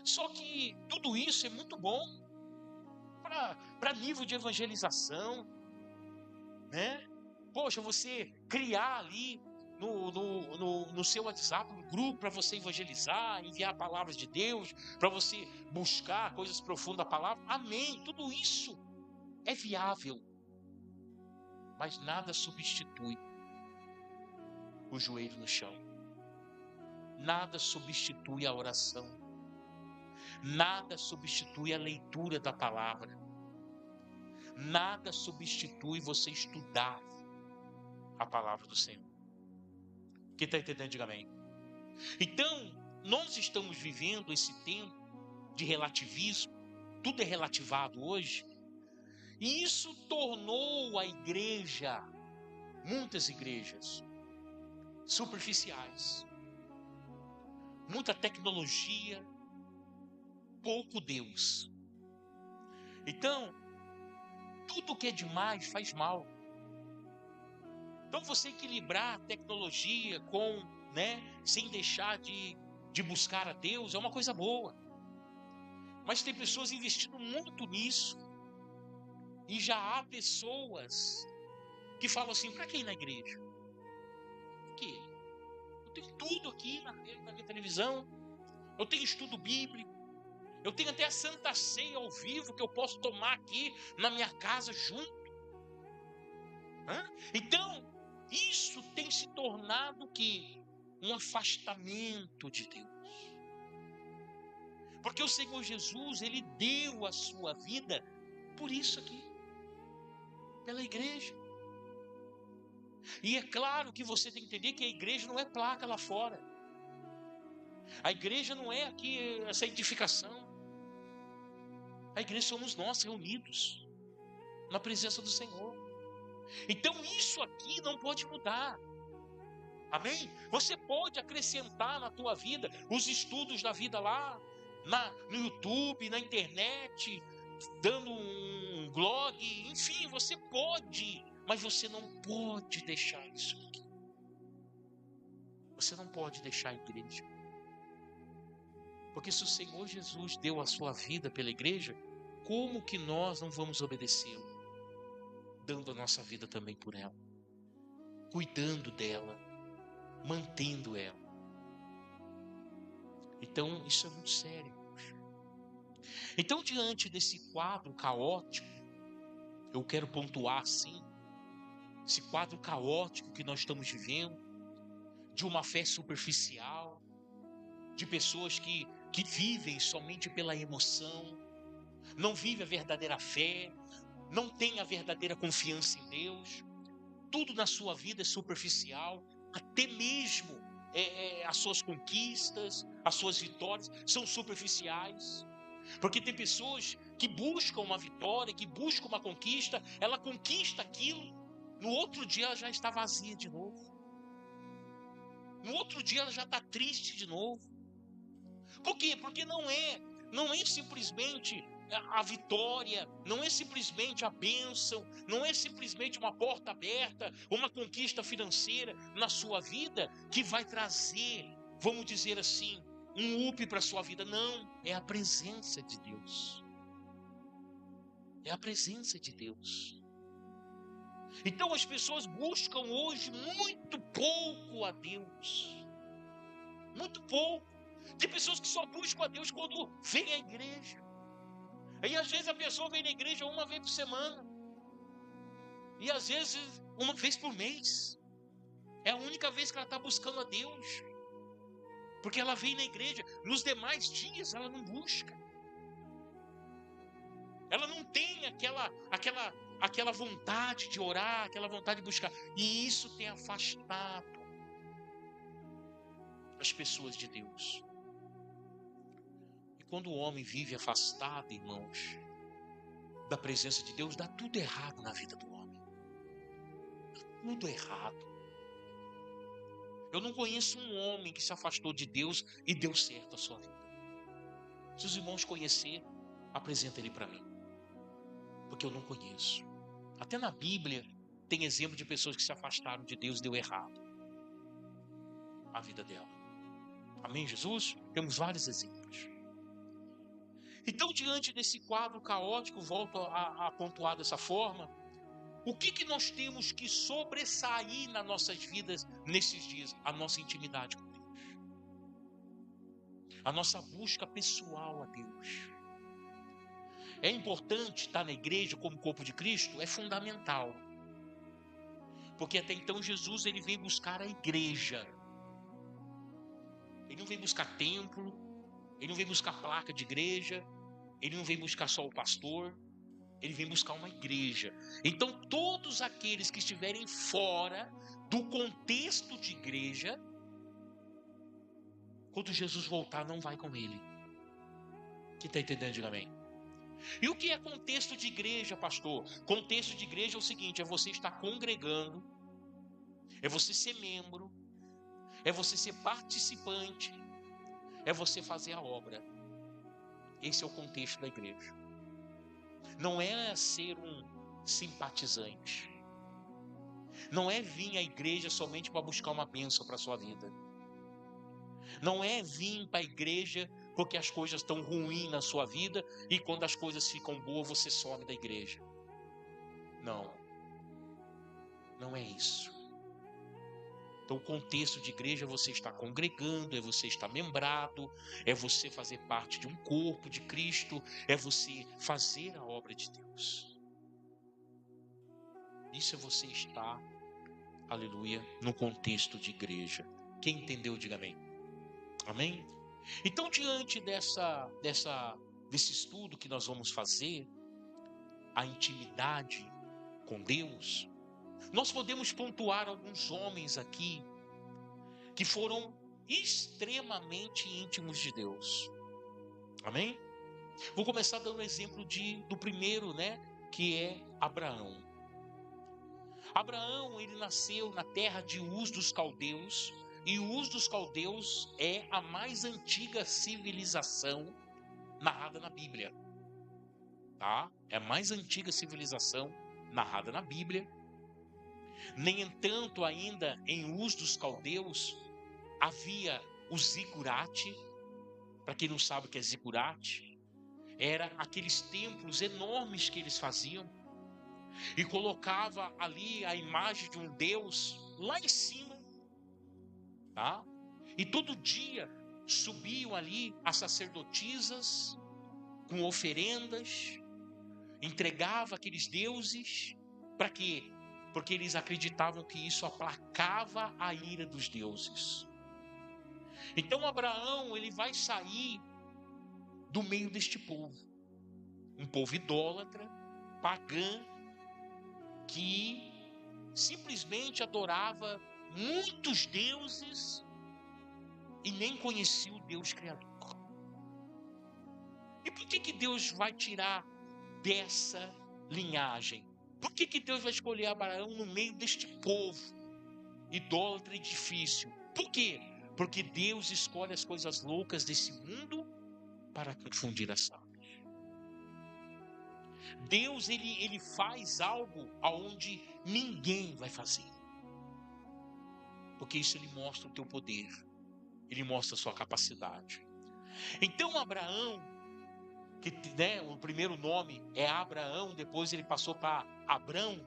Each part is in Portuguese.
Só que tudo isso é muito bom para nível de evangelização, né? Poxa, você criar ali no seu WhatsApp um grupo para você evangelizar, enviar palavras de Deus, para você buscar coisas profundas da palavra. Amém. Tudo isso é viável, mas nada substitui o joelho no chão. Nada substitui a oração. Nada substitui a leitura da palavra. Nada substitui você estudar a palavra do Senhor. Quem está entendendo, diga amém. Então, nós estamos vivendo esse tempo de relativismo. Tudo é relativado hoje. E isso tornou a igreja, muitas igrejas, superficiais. Muita tecnologia, pouco Deus. Então, tudo que é demais faz mal. Então, você equilibrar a tecnologia com, sem deixar de buscar a Deus, é uma coisa boa. Mas tem pessoas investindo muito nisso. E já há pessoas que falam assim: para que ir na igreja? Por quê? Eu tenho tudo aqui na minha televisão. Eu tenho estudo bíblico. Eu tenho até a Santa Ceia ao vivo que eu posso tomar aqui na minha casa junto. Então, isso tem se tornado o quê? Um afastamento de Deus. Porque o Senhor Jesus, Ele deu a sua vida por isso aqui. Pela igreja. E é claro que você tem que entender que a igreja não é placa lá fora. A igreja não é aqui essa edificação. A igreja somos nós reunidos na presença do Senhor. Então isso aqui não pode mudar. Amém? Você pode acrescentar na tua vida os estudos da vida lá, no YouTube, na internet, dando um blog, enfim, você pode, mas você não pode deixar isso aqui. Você não pode deixar a igreja. Porque se o Senhor Jesus deu a sua vida pela igreja, como que nós não vamos obedecê-lo? Dando a nossa vida também por ela, cuidando dela, mantendo ela. Então isso é muito sério. Então, diante desse quadro caótico, eu quero pontuar assim, esse quadro caótico que nós estamos vivendo, de uma fé superficial, de pessoas que vivem somente pela emoção, não vivem a verdadeira fé, não têm a verdadeira confiança em Deus, tudo na sua vida é superficial, até mesmo as suas conquistas, as suas vitórias são superficiais. Porque tem pessoas que buscam uma vitória, que buscam uma conquista, ela conquista aquilo, no outro dia ela já está vazia de novo. No outro dia ela já está triste de novo. Por quê? Porque não é simplesmente a vitória, não é simplesmente a bênção, não é simplesmente uma porta aberta, uma conquista financeira na sua vida que vai trazer, vamos dizer assim, um up para a sua vida. Não, é a presença de Deus. É a presença de Deus. Então as pessoas buscam hoje muito pouco a Deus. Muito pouco. Tem pessoas que só buscam a Deus quando vem à igreja. Aí às vezes a pessoa vem na igreja uma vez por semana. E às vezes uma vez por mês. É a única vez que ela está buscando a Deus. Porque ela vem na igreja. Nos demais dias ela não busca. Ela não tem aquela vontade de orar, aquela vontade de buscar. E isso tem afastado as pessoas de Deus. E quando o homem vive afastado, irmãos, da presença de Deus, dá tudo errado na vida do homem. Dá tudo errado. Eu não conheço um homem que se afastou de Deus e deu certo a sua vida. Se os irmãos conhecerem, apresenta ele para mim. Porque eu não conheço. Até na Bíblia tem exemplo de pessoas que se afastaram de Deus e deu errado a vida dela. Amém, Jesus? Temos vários exemplos. Então, diante desse quadro caótico, volto a pontuar dessa forma, o que nós temos que sobressair nas nossas vidas nesses dias? A nossa intimidade com Deus. A nossa busca pessoal a Deus. É importante estar na igreja como corpo de Cristo? É fundamental. Porque até então Jesus ele vem buscar a igreja. Ele não vem buscar templo, ele não vem buscar placa de igreja, ele não vem buscar só o pastor, ele vem buscar uma igreja. Então todos aqueles que estiverem fora do contexto de igreja, quando Jesus voltar, não vai com ele. Quem está entendendo, diga amém. E o que é contexto de igreja, pastor? Contexto de igreja é o seguinte: é você estar congregando, é você ser membro, é você ser participante, é você fazer a obra. Esse é o contexto da igreja. Não é ser um simpatizante. Não é vir à igreja somente para buscar uma bênção para a sua vida. Não é vir para a igreja porque as coisas estão ruins na sua vida e quando as coisas ficam boas você some da igreja. Não. Não é isso. Então o contexto de igreja é você estar congregando, é você estar membrado, é você fazer parte de um corpo de Cristo, é você fazer a obra de Deus. Isso é você estar, aleluia, no contexto de igreja. Quem entendeu, diga amém. Amém? Então, diante desse estudo que nós vamos fazer, a intimidade com Deus, nós podemos pontuar alguns homens aqui que foram extremamente íntimos de Deus. Amém? Vou começar dando o exemplo do primeiro, que é Abraão. Abraão, ele nasceu na terra de Uz dos Caldeus, e Uz dos Caldeus é a mais antiga civilização narrada na Bíblia. Tá? É a mais antiga civilização narrada na Bíblia. Nem entanto, ainda em Uz dos Caldeus, havia o zigurate. Para quem não sabe o que é zigurate, era aqueles templos enormes que eles faziam e colocava ali a imagem de um Deus lá em cima, tá? E todo dia subiam ali as sacerdotisas com oferendas, entregava aqueles deuses, para quê? Porque eles acreditavam que isso aplacava a ira dos deuses. Então Abraão, ele vai sair do meio deste povo, um povo idólatra, pagã, que simplesmente adorava muitos deuses e nem conhecia o Deus Criador. E por que Deus vai tirar dessa linhagem? Por que Deus vai escolher Abraão no meio deste povo idólatra e difícil? Por quê? Porque Deus escolhe as coisas loucas desse mundo para confundir as sábias. Deus, ele faz algo aonde ninguém vai fazer. Porque isso ele mostra o teu poder. Ele mostra a sua capacidade. Então Abraão, que o primeiro nome é Abraão, depois ele passou para Abrão,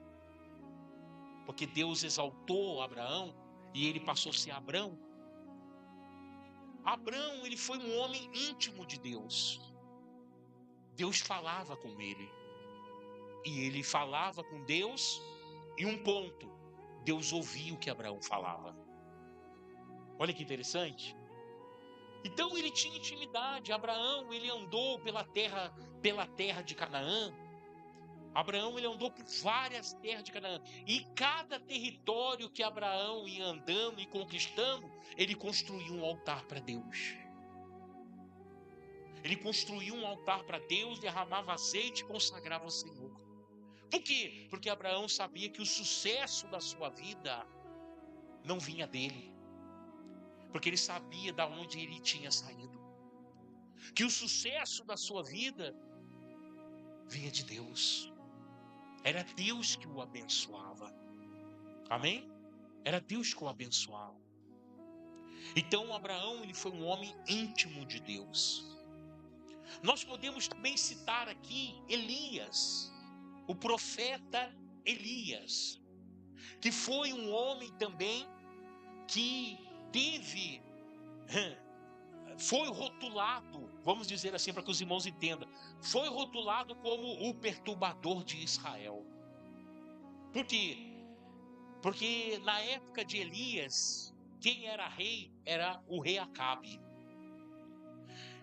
porque Deus exaltou Abraão e ele passou a ser Abrão. Abrão, ele foi um homem íntimo de Deus. Deus falava com ele. E ele falava com Deus e um ponto, Deus ouvia o que Abraão falava. Olha que interessante. Então ele tinha intimidade. Abraão, ele andou pela terra de Canaã. Abraão, ele andou por várias terras de Canaã. E cada território que Abraão ia andando e conquistando, ele construiu um altar para Deus. Ele construiu um altar para Deus, derramava azeite e consagrava ao Senhor. Por quê? Porque Abraão sabia que o sucesso da sua vida não vinha dele. Porque ele sabia de onde ele tinha saído. Que o sucesso da sua vida vinha de Deus. Era Deus que o abençoava. Amém? Era Deus que o abençoava. Então Abraão, ele foi um homem íntimo de Deus. Nós podemos também citar aqui Elias, o profeta Elias, que foi um homem também que foi rotulado, vamos dizer assim para que os irmãos entendam, foi rotulado como o perturbador de Israel. Por quê? Porque na época de Elias, quem era rei era o rei Acabe.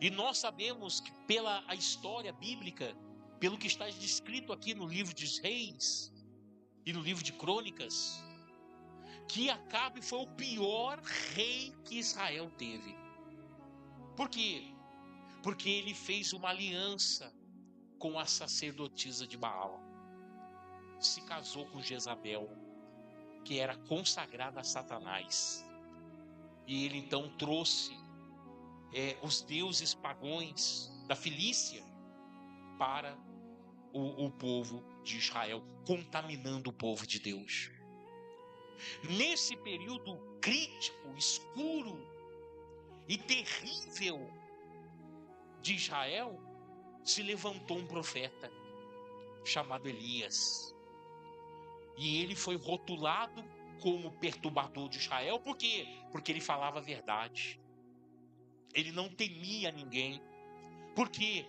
E nós sabemos que pela a história bíblica, pelo que está descrito aqui no livro de Reis e no livro de Crônicas, que Acabe foi o pior rei que Israel teve. Por quê? Porque ele fez uma aliança com a sacerdotisa de Baal. Se casou com Jezabel, que era consagrada a Satanás. E ele então trouxe os deuses pagãos da Filícia para o povo de Israel, contaminando o povo de Deus. Nesse período crítico, escuro e terrível de Israel, se levantou um profeta chamado Elias. E ele foi rotulado como perturbador de Israel. Por quê? Porque ele falava a verdade. Ele não temia ninguém. Por quê?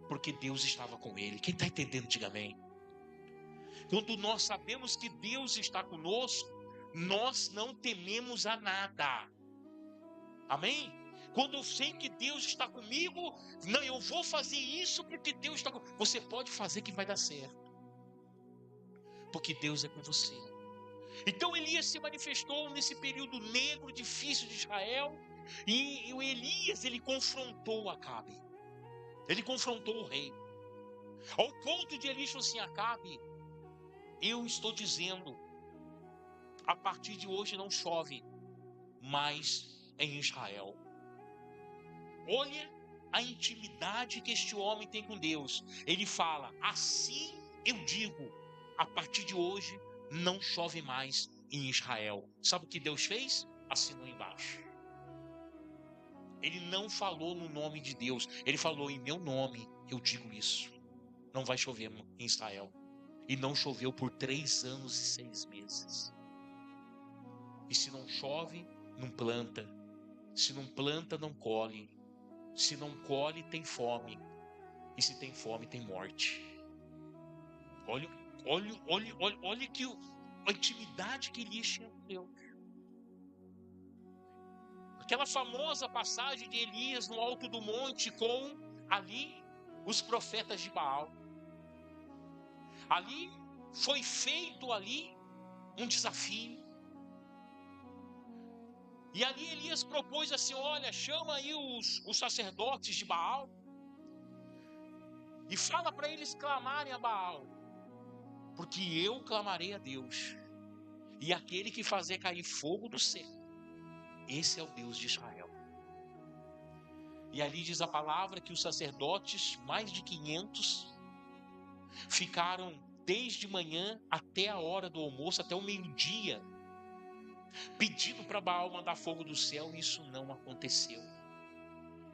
Porque Deus estava com ele. Quem está entendendo, diga amém. Quando nós sabemos que Deus está conosco, nós não tememos a nada. Amém? Quando eu sei que Deus está comigo, não, eu vou fazer isso porque Deus está comigo. Você pode fazer que vai dar certo. Porque Deus é com você. Então Elias se manifestou nesse período negro, difícil de Israel. E o Elias, ele confrontou Acabe. Ele confrontou o rei. Ao ponto de Elias falar assim: Acabe, eu estou dizendo, a partir de hoje não chove mais em Israel. Olha a intimidade que este homem tem com Deus. Ele fala: assim eu digo, a partir de hoje não chove mais em Israel. Sabe o que Deus fez? Assinou embaixo. Ele não falou no nome de Deus, ele falou: em meu nome eu digo isso. Não vai chover em Israel. E não choveu por 3 anos e 6 meses. E se não chove, não planta. Se não planta, não colhe. Se não colhe, tem fome. E se tem fome, tem morte. Olha que a intimidade que Elias tinha com Deus. Aquela famosa passagem de Elias no alto do monte com ali os profetas de Baal. Ali foi feito um desafio. E ali Elias propôs assim: olha, chama aí os sacerdotes de Baal e fala para eles clamarem a Baal, porque eu clamarei a Deus, e aquele que fazer cair fogo do céu, esse é o Deus de Israel. E ali diz a palavra que os sacerdotes, mais de 500, ficaram desde manhã até a hora do almoço, até o meio-dia, pedindo para Baal mandar fogo do céu, e isso não aconteceu.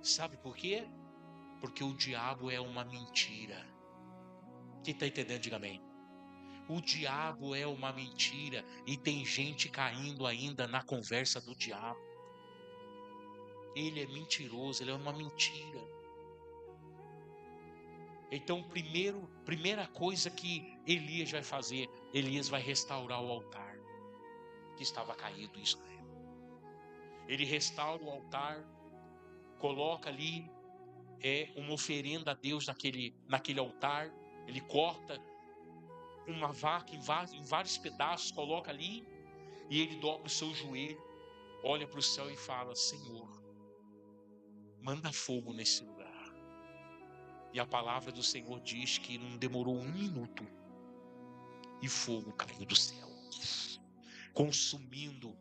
Sabe por quê? Porque o diabo é uma mentira. Quem está entendendo, diga amém. O diabo é uma mentira, e tem gente caindo ainda na conversa do diabo. Ele é mentiroso, ele é uma mentira. Então, primeira coisa que Elias vai fazer, Elias vai restaurar o altar que estava caído em Israel. Ele restaura o altar, coloca ali uma oferenda a Deus naquele altar. Ele corta uma vaca em vários pedaços, coloca ali, e ele dobra o seu joelho, olha para o céu e fala: Senhor, manda fogo nesse lugar. E a palavra do Senhor diz que não demorou 1 minuto, e fogo caiu do céu, consumindo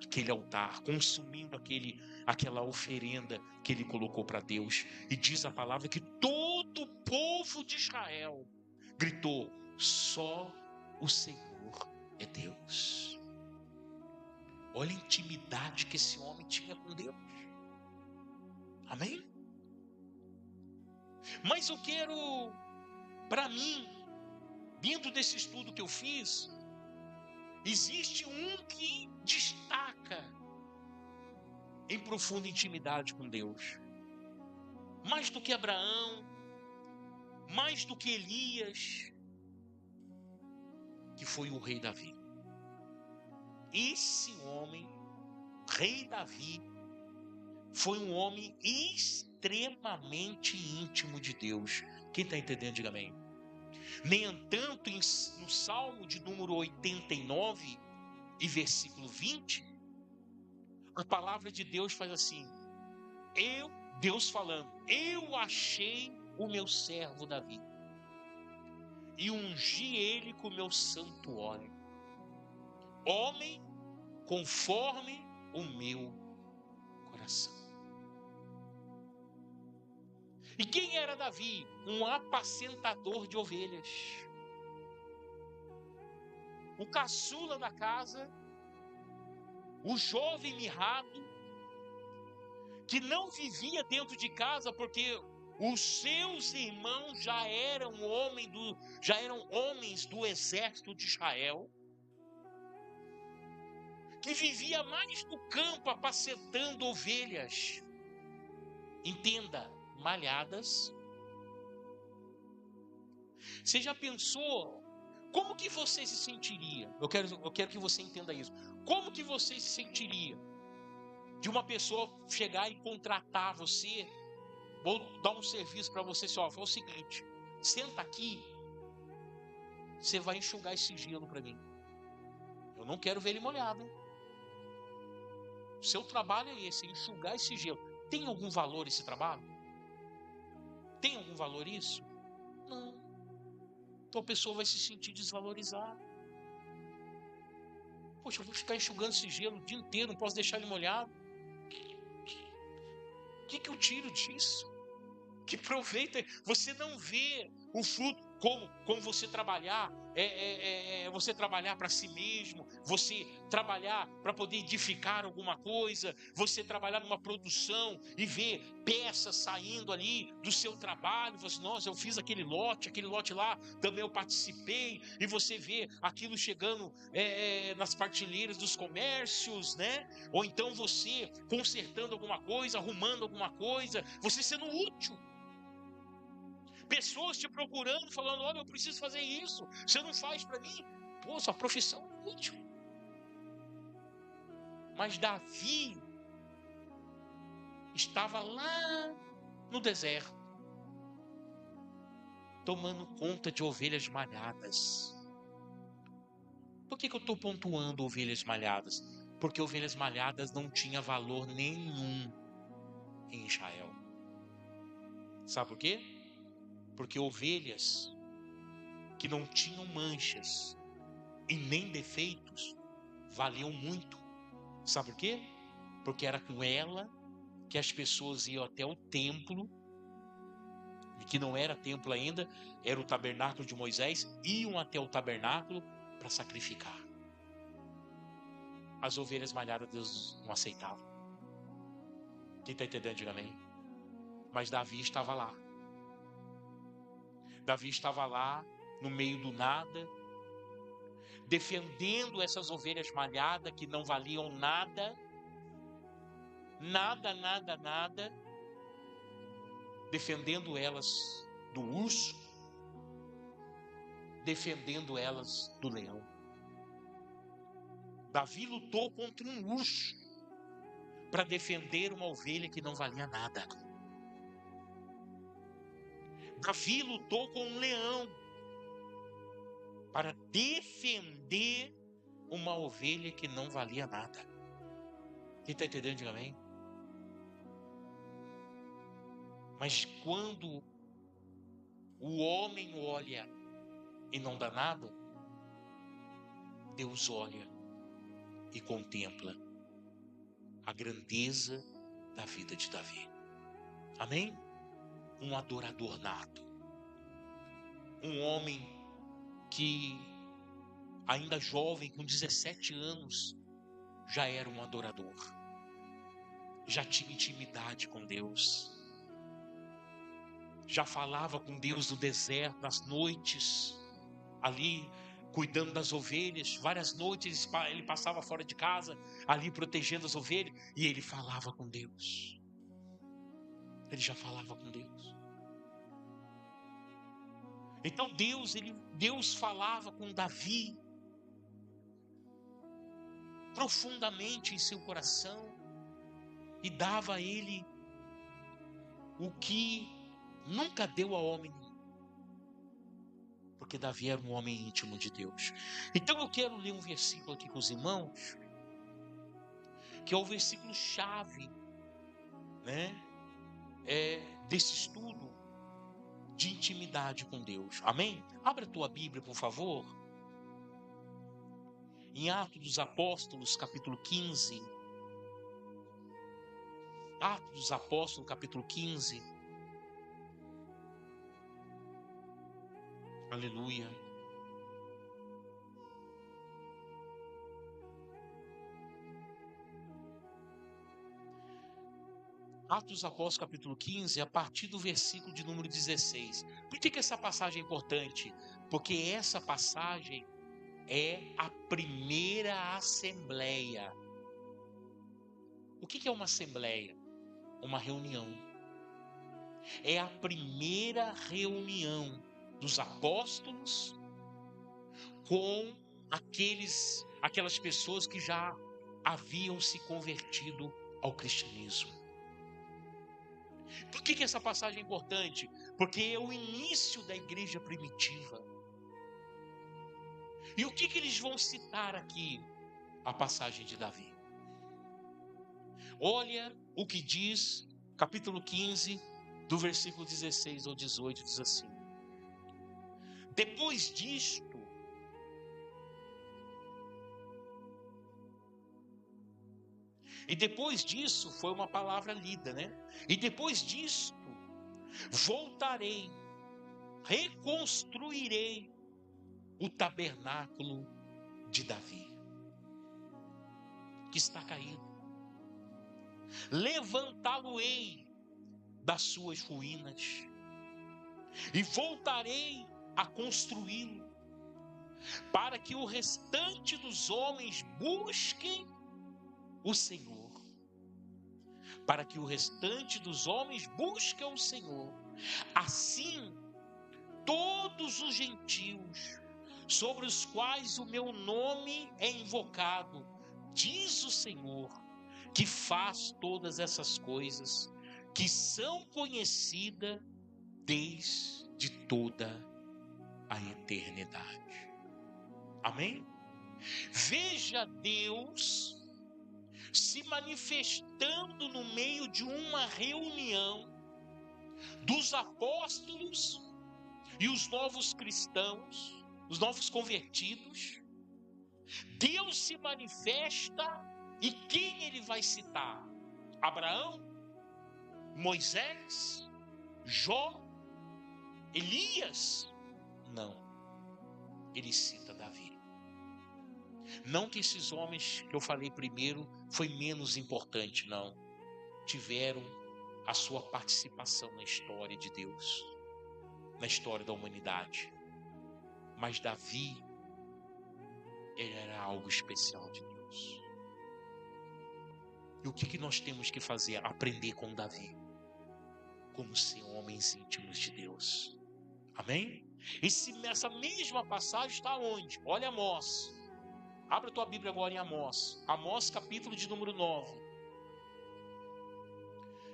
aquele altar, consumindo aquela oferenda que ele colocou para Deus. E diz a palavra que todo o povo de Israel gritou: só o Senhor é Deus. Olha a intimidade que esse homem tinha com Deus. Amém? Mas eu quero, para mim, dentro desse estudo que eu fiz, existe um que destaca em profunda intimidade com Deus. Mais do que Abraão, mais do que Elias, que foi o rei Davi. Esse homem, rei Davi, foi um homem extremamente íntimo de Deus. Quem está entendendo, diga amém. Nem entanto, no Salmo de número 89 e versículo 20, a palavra de Deus faz assim: Deus falando, eu achei o meu servo Davi e ungi ele com o meu santo óleo, homem conforme o meu coração. E quem era Davi? Um apacentador de ovelhas, o caçula da casa, o jovem mirrado, que não vivia dentro de casa porque os seus irmãos já eram homens do exército de Israel, que vivia mais no campo apacentando ovelhas. Entenda, malhadas. Você já pensou como que você se sentiria? Eu quero que você entenda isso. Como que você se sentiria de uma pessoa chegar e contratar você, ou dar um serviço para você, assim, ó, é o seguinte, senta aqui, você vai enxugar esse gelo para mim. Eu não quero ver ele molhado. O seu trabalho é esse, enxugar esse gelo. Tem algum valor esse trabalho? Tem algum valor isso? Não. Então a pessoa vai se sentir desvalorizada. Poxa, eu vou ficar enxugando esse gelo o dia inteiro, não posso deixar ele molhado. O que eu tiro disso? Que proveito é? Você não vê o fruto como você trabalhar, você trabalhar para si mesmo, você trabalhar para poder edificar alguma coisa, você trabalhar numa produção e ver peças saindo ali do seu trabalho, você, nossa, eu fiz aquele lote lá, também eu participei, e você vê aquilo chegando nas prateleiras dos comércios, né? Ou então você consertando alguma coisa, arrumando alguma coisa, você sendo útil. Pessoas te procurando, falando, olha, eu preciso fazer isso, você não faz para mim. Pô, sua profissão é útil. Mas Davi estava lá no deserto, tomando conta de ovelhas malhadas. Por que eu estou pontuando ovelhas malhadas? Porque ovelhas malhadas não tinha valor nenhum em Israel. Sabe por quê? Porque ovelhas que não tinham manchas e nem defeitos valiam muito. Sabe por quê? Porque era com ela que as pessoas iam até o templo, e que não era templo ainda, era o tabernáculo de Moisés, iam até o tabernáculo para sacrificar. As ovelhas malhadas Deus não aceitava. Quem está entendendo, diga amém. Mas Davi estava lá. Davi estava lá, no meio do nada, defendendo essas ovelhas malhadas que não valiam nada, nada, defendendo elas do urso, defendendo elas do leão. Davi lutou contra um urso para defender uma ovelha que não valia nada. Davi lutou com um leão para defender uma ovelha que não valia nada. Quem está entendendo, diga amém. Mas quando o homem olha e não dá nada, Deus olha e contempla a grandeza da vida de Davi. Amém? Um adorador nato. Um homem que, ainda jovem, com 17 anos, já era um adorador. Já tinha intimidade com Deus. já falava com Deus no deserto, nas noites, ali cuidando das ovelhas. Várias noites ele passava fora de casa, ali protegendo as ovelhas, e ele falava com Deus. Ele já falava com Deus. Então Deus falava com Davi profundamente em seu coração e dava a ele o que nunca deu a homem nenhum, porque Davi era um homem íntimo de Deus. Então eu quero ler um versículo aqui com os irmãos, que é o versículo chave, né, desse estudo de intimidade com Deus. Amém? Abra a tua Bíblia, por favor, em Atos dos Apóstolos, capítulo 15. Atos dos Apóstolos, capítulo 15. Aleluia. Atos dos Apóstolos, capítulo 15, a partir do versículo de número 16. Por que essa passagem é importante? Porque essa passagem é a primeira assembleia. O que é uma assembleia? Uma reunião. É a primeira reunião dos apóstolos com aquelas pessoas que já haviam se convertido ao cristianismo. Por que essa passagem é importante? Porque é o início da igreja primitiva. E o que eles vão citar aqui? A passagem de Davi. Olha o que diz, capítulo 15, do versículo 16 ao 18, diz assim: depois disto, e depois disso, foi uma palavra lida, né? E depois disto, voltarei, reconstruirei o tabernáculo de Davi, que está caído. Levantá-lo-ei das suas ruínas, e voltarei a construí-lo, para que o restante dos homens busquem o Senhor. Para que o restante dos homens busquem o Senhor. Assim, todos os gentios, sobre os quais o meu nome é invocado, diz o Senhor, que faz todas essas coisas, que são conhecidas desde toda a eternidade. Amém? Veja Deus se manifestando no meio de uma reunião dos apóstolos e os novos cristãos, os novos convertidos. Deus se manifesta, e quem ele vai citar? Abraão, Moisés, Jó, Elias? Não, ele cita Davi. Não que esses homens que eu falei primeiro foi menos importante, não. Tiveram a sua participação na história de Deus, na história da humanidade. Mas Davi, ele era algo especial de Deus. E o que nós temos que fazer? Aprender com Davi, como ser homens íntimos de Deus. Amém? Essa mesma passagem está onde? Olha Amós. Abra a tua Bíblia agora em Amós. Amós, capítulo de número 9.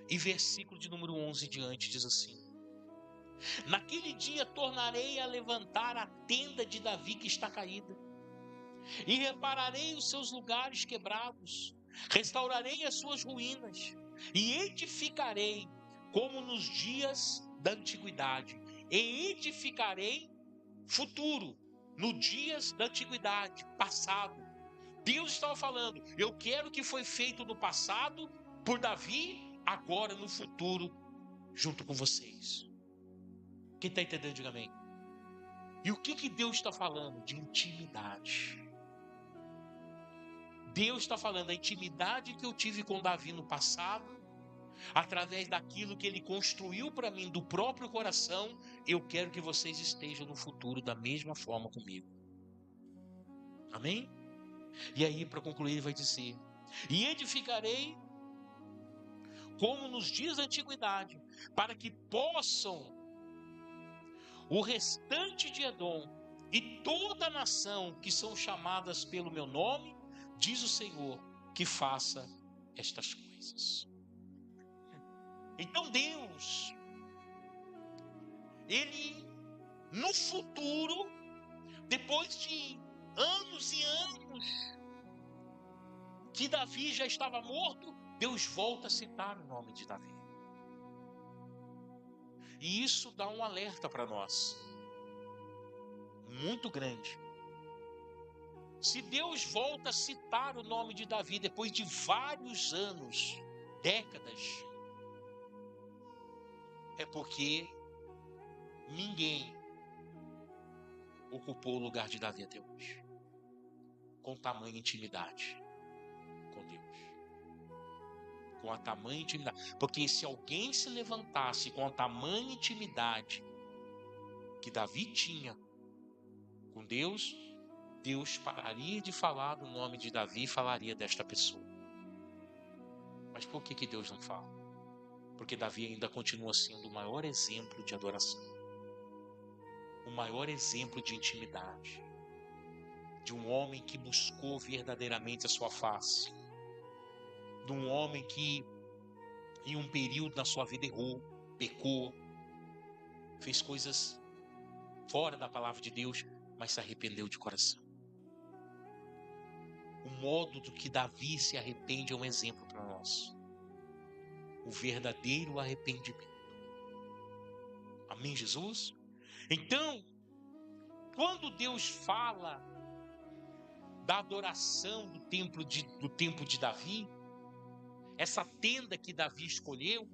E versículo de número 11 diante, diz assim: naquele dia tornarei a levantar a tenda de Davi que está caída, e repararei os seus lugares quebrados, restaurarei as suas ruínas, e edificarei como nos dias da antiguidade, e edificarei futuro, no dias da antiguidade, passado. Deus estava falando, eu quero o que foi feito no passado por Davi, agora no futuro, junto com vocês. Quem está entendendo, diga amém. E o que Deus está falando? De intimidade. Deus está falando, a intimidade que eu tive com Davi no passado, através daquilo que Ele construiu para mim do próprio coração, eu quero que vocês estejam no futuro da mesma forma comigo. Amém? E aí, para concluir, ele vai dizer: e edificarei como nos dias da antiguidade, para que possam o restante de Edom e toda a nação que são chamadas pelo meu nome, diz o Senhor, que faça estas coisas. Então Deus, Ele no futuro, depois de anos e anos que Davi já estava morto, Deus volta a citar o nome de Davi. E isso dá um alerta para nós, muito grande. Se Deus volta a citar o nome de Davi depois de vários anos, décadas, é porque ninguém ocupou o lugar de Davi até hoje, com tamanha intimidade com Deus. Com a tamanha intimidade. Porque se alguém se levantasse com a tamanha intimidade que Davi tinha com Deus, Deus pararia de falar do nome de Davi e falaria desta pessoa. Mas por que Deus não fala? Porque Davi ainda continua sendo o maior exemplo de adoração, o maior exemplo de intimidade, de um homem que buscou verdadeiramente a sua face, de um homem que em um período na sua vida errou, pecou, fez coisas fora da palavra de Deus, mas se arrependeu de coração. O modo do que Davi se arrepende é um exemplo para nós. O verdadeiro arrependimento. Amém, Jesus? Então, quando Deus fala da adoração do templo de Davi, essa tenda que Davi escolheu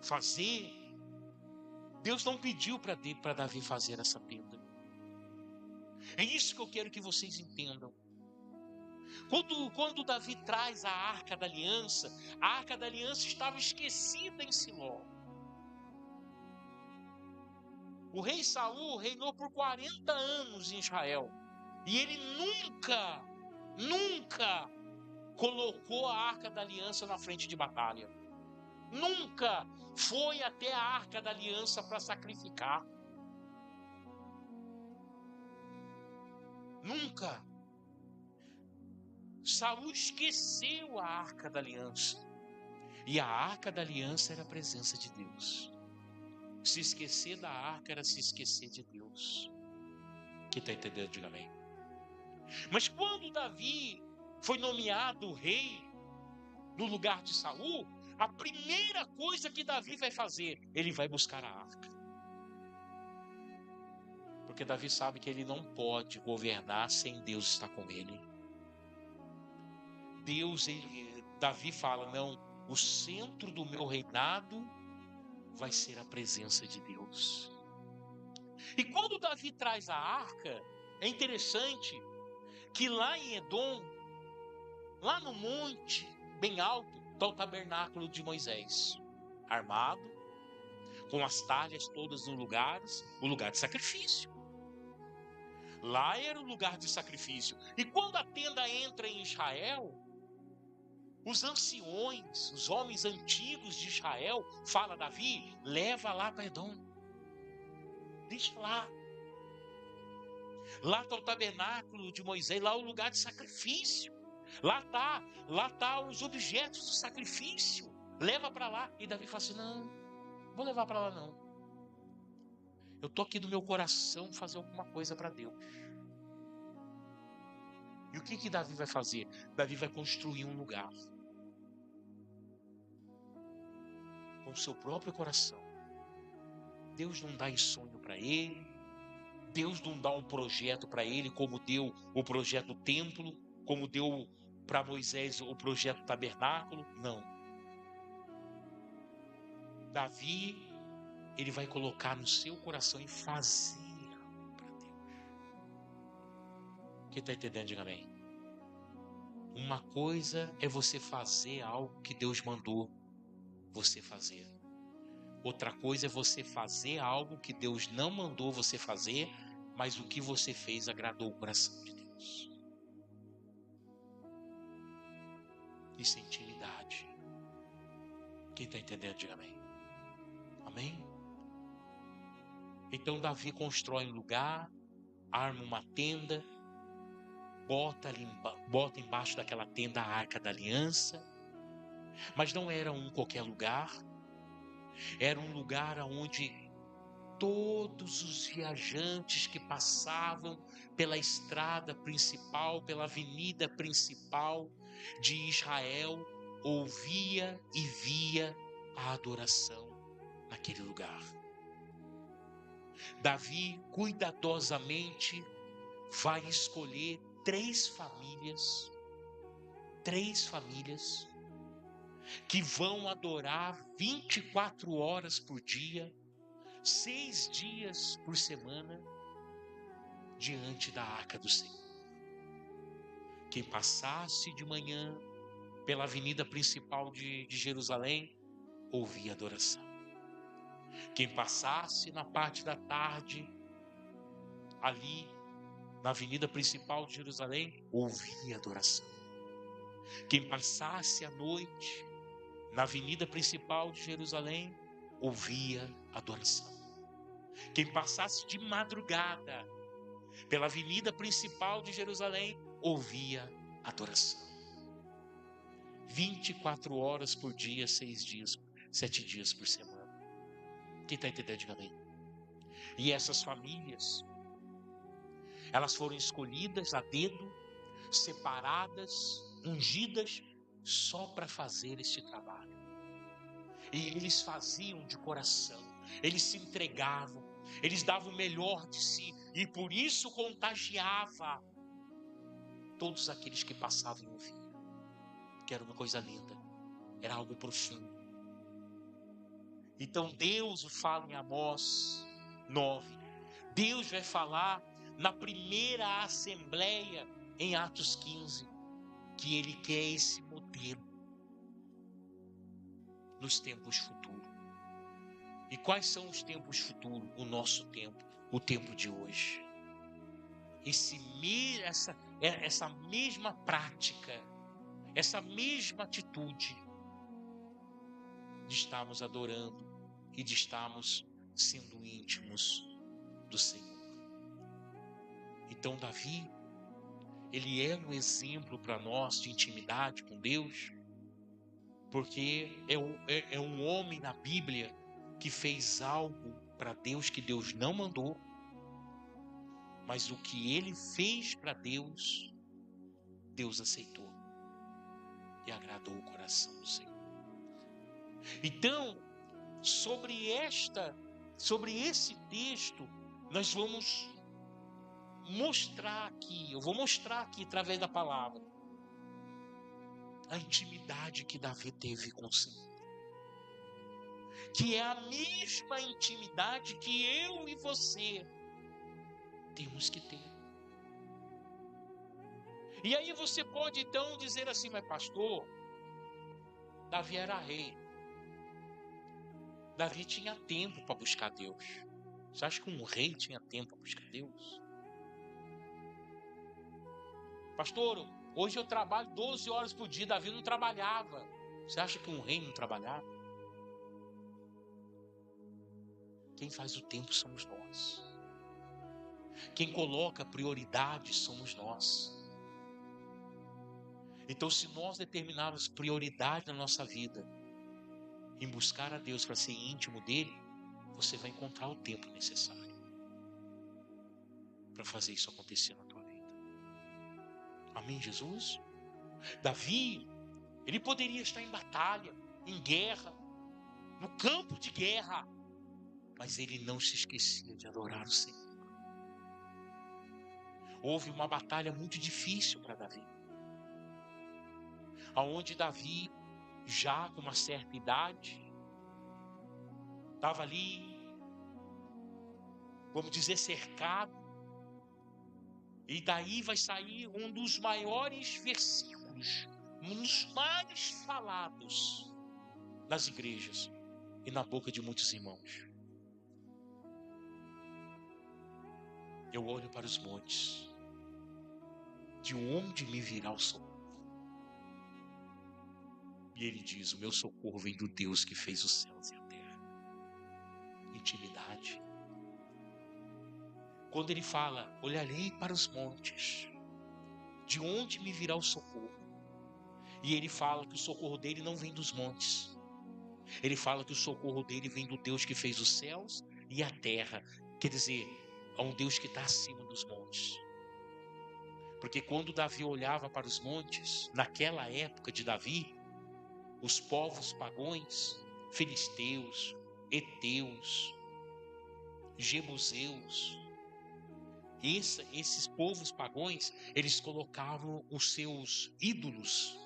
fazer, Deus não pediu para Davi fazer essa tenda. É isso que eu quero que vocês entendam. Quando Davi traz a Arca da Aliança estava esquecida em Siló. O rei Saul reinou por 40 anos em Israel. E ele nunca colocou a Arca da Aliança na frente de batalha. Nunca foi até a Arca da Aliança para sacrificar. Nunca. Saul esqueceu a Arca da Aliança. E a Arca da Aliança era a presença de Deus. Se esquecer da arca era se esquecer de Deus. Quem está entendendo, diga amém. Mas quando Davi foi nomeado rei no lugar de Saul, a primeira coisa que Davi vai fazer, ele vai buscar a arca. Porque Davi sabe que ele não pode governar sem Deus estar com ele. Davi fala, não, o centro do meu reinado vai ser a presença de Deus. E quando Davi traz a arca, é interessante que lá em Edom, lá no monte, bem alto, está o tabernáculo de Moisés, armado, com as talhas todas no lugar, o lugar de sacrifício. Lá era o lugar de sacrifício. E quando a tenda entra em Israel, os anciões, os homens antigos de Israel, fala Davi, leva lá para Edom. Deixa lá. Lá está o tabernáculo de Moisés, lá é o lugar de sacrifício. Lá tá os objetos do sacrifício. Leva para lá. E Davi fala assim, não vou levar para lá não. Eu estou aqui no meu coração fazer alguma coisa para Deus. E o que Davi vai fazer? Davi vai construir um lugar. Com o seu próprio coração. Deus não dá sonho para ele. Deus não dá um projeto para ele, como deu o projeto do templo, como deu para Moisés o projeto do tabernáculo. Não. Davi, ele vai colocar no seu coração e fazer para Deus. Quem está entendendo, diga amém. Uma coisa é você fazer algo que Deus mandou. você fazer. Outra coisa é você fazer algo que Deus não mandou você fazer, mas o que você fez agradou o coração de Deus. Isso é intimidade. Quem está entendendo, diga amém. Amém? Então Davi constrói um lugar, arma uma tenda, bota embaixo daquela tenda a Arca da Aliança, mas não era qualquer lugar, era um lugar onde todos os viajantes que passavam pela estrada principal, pela avenida principal de Israel, ouvia e via a adoração naquele lugar. Davi cuidadosamente vai escolher três famílias que vão adorar 24 horas por dia, 6 dias por semana, diante da Arca do Senhor. Quem passasse de manhã pela avenida principal de Jerusalém, ouvia adoração. Quem passasse na parte da tarde, ali na avenida principal de Jerusalém, ouvia adoração. Quem passasse à noite na avenida principal de Jerusalém, ouvia adoração. Quem passasse de madrugada pela avenida principal de Jerusalém, ouvia adoração. 24 horas por dia, 6 dias, 7 dias por semana. Quem está entendendo, diga amém. E essas famílias, elas foram escolhidas a dedo, separadas, ungidas, só para fazer este trabalho. E eles faziam de coração, eles se entregavam, eles davam o melhor de si, e por isso contagiava todos aqueles que passavam e ouviam. Que era uma coisa linda, era algo profundo. Então Deus fala em Amós 9, Deus vai falar na primeira assembleia em Atos 15, que Ele quer esse modelo nos tempos futuros. E quais são os tempos futuros? O nosso tempo, o tempo de hoje. Essa mesma prática, essa mesma atitude de estarmos adorando e de estarmos sendo íntimos do Senhor. Então Davi, ele é um exemplo para nós de intimidade com Deus, porque é um homem na Bíblia que fez algo para Deus que Deus não mandou, mas o que ele fez para Deus, Deus aceitou e agradou o coração do Senhor. Então, sobre esse texto, nós vamos mostrar aqui, eu vou mostrar aqui através da palavra, a intimidade que Davi teve com o Senhor. Que é a mesma intimidade que eu e você temos que ter. E aí você pode então dizer assim, mas pastor, Davi era rei. Davi tinha tempo para buscar Deus. Você acha que um rei tinha tempo para buscar Deus? Pastor, hoje eu trabalho 12 horas por dia, Davi não trabalhava. Você acha que um rei não trabalhava? Quem faz o tempo somos nós. Quem coloca prioridades somos nós. Então, se nós determinarmos prioridade na nossa vida, em buscar a Deus para ser íntimo dele, você vai encontrar o tempo necessário para fazer isso acontecer na tua vida. Amém, Jesus? Davi, ele poderia estar em batalha, em guerra, no campo de guerra, mas ele não se esquecia de adorar o Senhor. Houve uma batalha muito difícil para Davi, aonde Davi, já com uma certa idade, estava ali, vamos dizer, cercado, e daí vai sair um dos maiores versículos, um dos mais falados nas igrejas e na boca de muitos irmãos. Eu olho para os montes, de onde me virá o socorro? E ele diz: o meu socorro vem do Deus que fez os céus e a terra. Intimidade. Quando ele fala, olharei para os montes, de onde me virá o socorro? E ele fala que o socorro dele não vem dos montes. Ele fala que o socorro dele vem do Deus que fez os céus e a terra. Quer dizer, é um Deus que está acima dos montes. Porque quando Davi olhava para os montes, naquela época de Davi, os povos pagãos, filisteus, heteus, jebuseus, esses povos pagãos, eles colocavam os seus ídolos,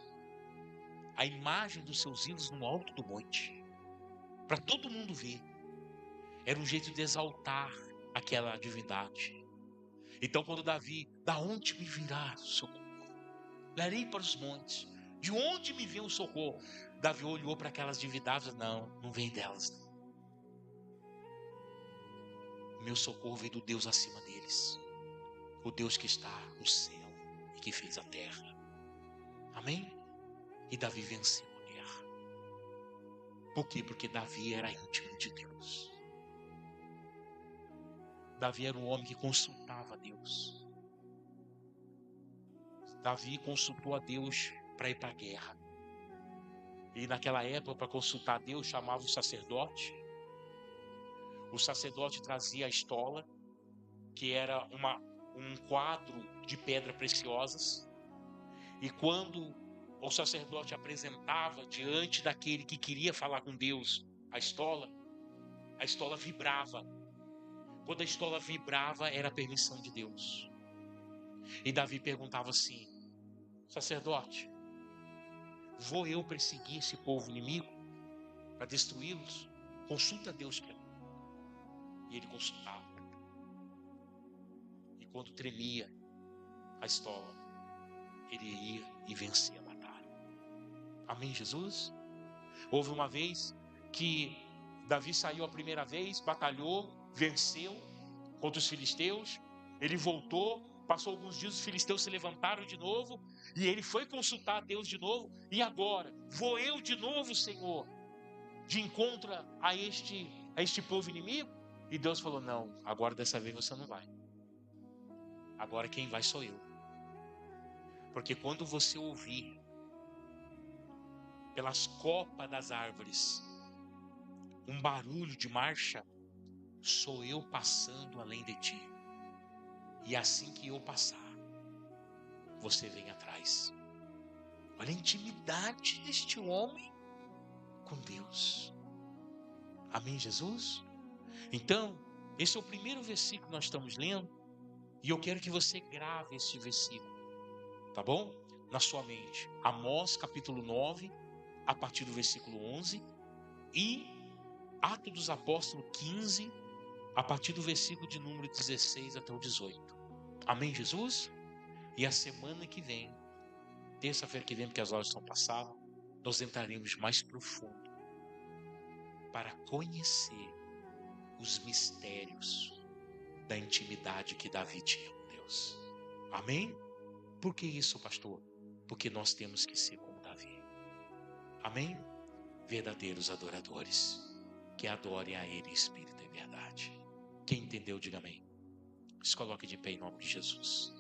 a imagem dos seus ídolos no alto do monte, para todo mundo ver. Era um jeito de exaltar aquela divindade. Então quando Davi, da onde me virá o socorro? Olharei para os montes, de onde me vem o socorro? Davi olhou para aquelas divindades, não vem delas. Meu socorro vem do Deus acima deles, o Deus que está no céu e que fez a terra. Amém? E Davi venceu a guerra. Por quê? Porque Davi era íntimo de Deus. Davi era um homem que consultava a Deus. Davi consultou a Deus para ir para a guerra. E naquela época, para consultar a Deus, chamava o sacerdote. O sacerdote trazia a estola, que era um quadro de pedras preciosas. E quando o sacerdote apresentava diante daquele que queria falar com Deus a estola vibrava. Quando a estola vibrava, era a permissão de Deus. E Davi perguntava assim: sacerdote, vou eu perseguir esse povo inimigo para destruí-los? Consulta Deus para mim. E ele consultava. E quando tremia a estola, ele ia e vencia a batalha. Amém, Jesus? Houve uma vez que Davi saiu a primeira vez, batalhou, venceu contra os filisteus. Ele voltou, passou alguns dias, os filisteus se levantaram de novo, e ele foi consultar a Deus de novo. E agora, vou eu de novo, Senhor, de encontro a este povo inimigo? E Deus falou: não, agora dessa vez você não vai. Agora quem vai sou eu. Porque quando você ouvir pelas copas das árvores um barulho de marcha, sou eu passando além de ti. E assim que eu passar, você vem atrás. Olha a intimidade deste homem com Deus. Amém, Jesus? Então, esse é o primeiro versículo que nós estamos lendo. E eu quero que você grave esse versículo, tá bom? Na sua mente. Amós capítulo 9, a partir do versículo 11. E Atos dos Apóstolos 15, a partir do versículo de número 16 até o 18. Amém, Jesus? E a semana que vem, terça-feira que vem, porque as horas estão passadas, nós entraremos mais profundo para conhecer os mistérios da intimidade que Davi tinha com Deus. Amém? Por que isso, pastor? Porque nós temos que ser como Davi. Amém? Verdadeiros adoradores, que adorem a Ele em espírito e verdade. Quem entendeu, diga amém. Se coloque de pé em nome de Jesus.